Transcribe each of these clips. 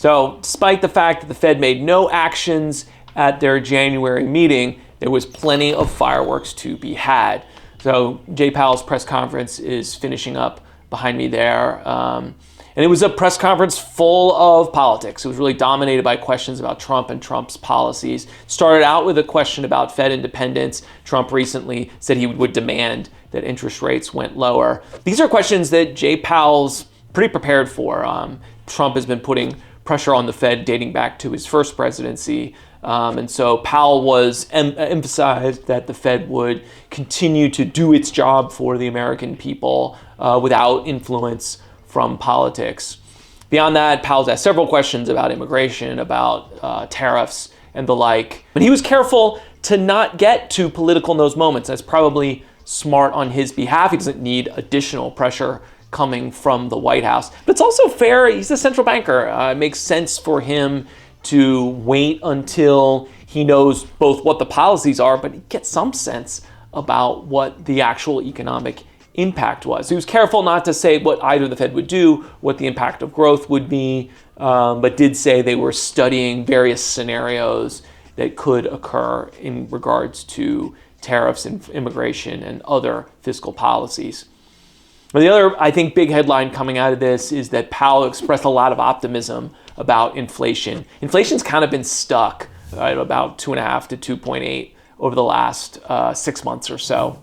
So despite the fact that the Fed made no actions at their January meeting, there was plenty of fireworks to be had. So Jay Powell's press conference is finishing up behind me there. And it was a press conference full of politics. It was really dominated by questions about Trump and Trump's policies. Started out with a question about Fed independence. Trump recently said he would demand that interest rates went lower. These are questions that Jay Powell's pretty prepared for. Trump has been putting pressure on the Fed dating back to his first presidency. And so Powell was emphasized that the Fed would continue to do its job for the American people without influence from politics. Beyond that, Powell's asked several questions about immigration, about tariffs, and the like. But he was careful to not get to political in those moments. That's probably smart on his behalf. He doesn't need additional pressure coming from the White House. But it's also fair. He's a central banker. It makes sense for him to wait until he knows both what the policies are, but he gets some sense about what the actual economic impact was. He was careful not to say what either the Fed would do, what the impact of growth would be, but did say they were studying various scenarios that could occur in regards to tariffs and immigration and other fiscal policies. But the other, I think, big headline coming out of this is that Powell expressed a lot of optimism about inflation. Inflation's kind of been stuck at about 2.5 to 2.8 over the last 6 months or so.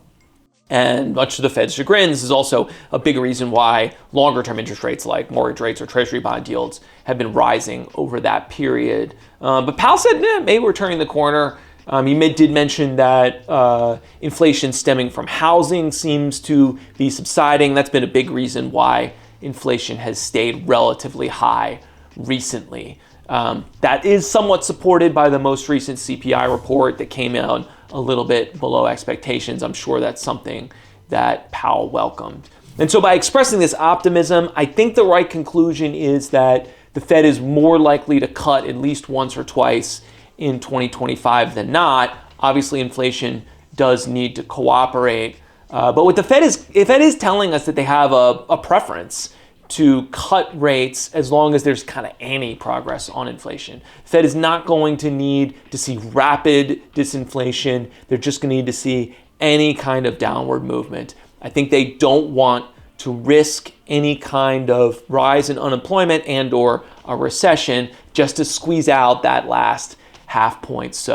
And much to the Fed's chagrin, this is also a big reason why longer-term interest rates like mortgage rates or treasury bond yields have been rising over that period. But Powell said, maybe we're turning the corner. He did mention that inflation stemming from housing seems to be subsiding. That's been a big reason why inflation has stayed relatively high recently. That is somewhat supported by the most recent CPI report that came out a little bit below expectations. I'm sure that's something that Powell welcomed. And so by expressing this optimism, I think the right conclusion is that the Fed is more likely to cut at least once or twice in 2025 than not. Obviously, inflation does need to cooperate. But what the Fed is telling us that they have a preference to cut rates as long as there's kind of any progress on inflation. The Fed is not going to need to see rapid disinflation. They're just going to need to see any kind of downward movement. I think they don't want to risk any kind of rise in unemployment and or a recession just to squeeze out that last half point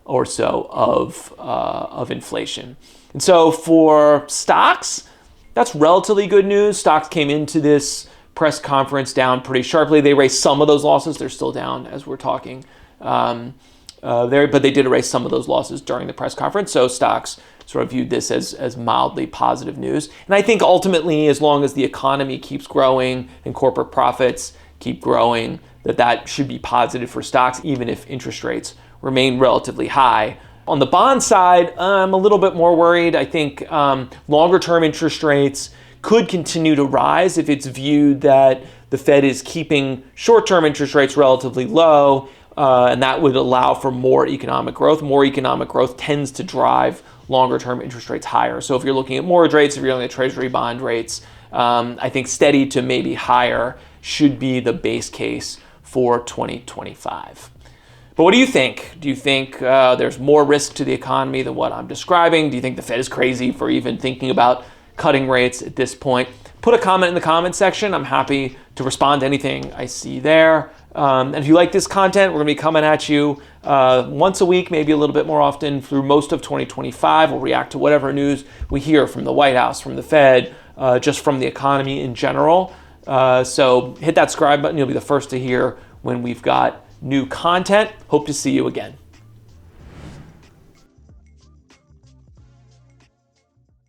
or so of inflation. And so for stocks, that's relatively good news. Stocks came into this press conference down pretty sharply. They erased some of those losses. They're still down as we're talking but they did erase some of those losses during the press conference. So stocks sort of viewed this as mildly positive news. And I think ultimately, as long as the economy keeps growing and corporate profits keep growing, that should be positive for stocks, even if interest rates remain relatively high. On the bond side, I'm a little bit more worried. I think longer-term interest rates could continue to rise if it's viewed that the Fed is keeping short-term interest rates relatively low, and that would allow for more economic growth. More economic growth tends to drive longer-term interest rates higher. So if you're looking at mortgage rates, if you're looking at treasury bond rates, I think steady to maybe higher should be the base case for 2025. But what do you think? Do you think there's more risk to the economy than what I'm describing? Do you think the Fed is crazy for even thinking about cutting rates at this point? Put a comment in the comment section. I'm happy to respond to anything I see there. And if you like this content, we're going to be coming at you once a week, maybe a little bit more often through most of 2025. We'll react to whatever news we hear from the White House, from the Fed, just from the economy in general. So hit that subscribe button. You'll be the first to hear when we've got new content. Hope to see you again.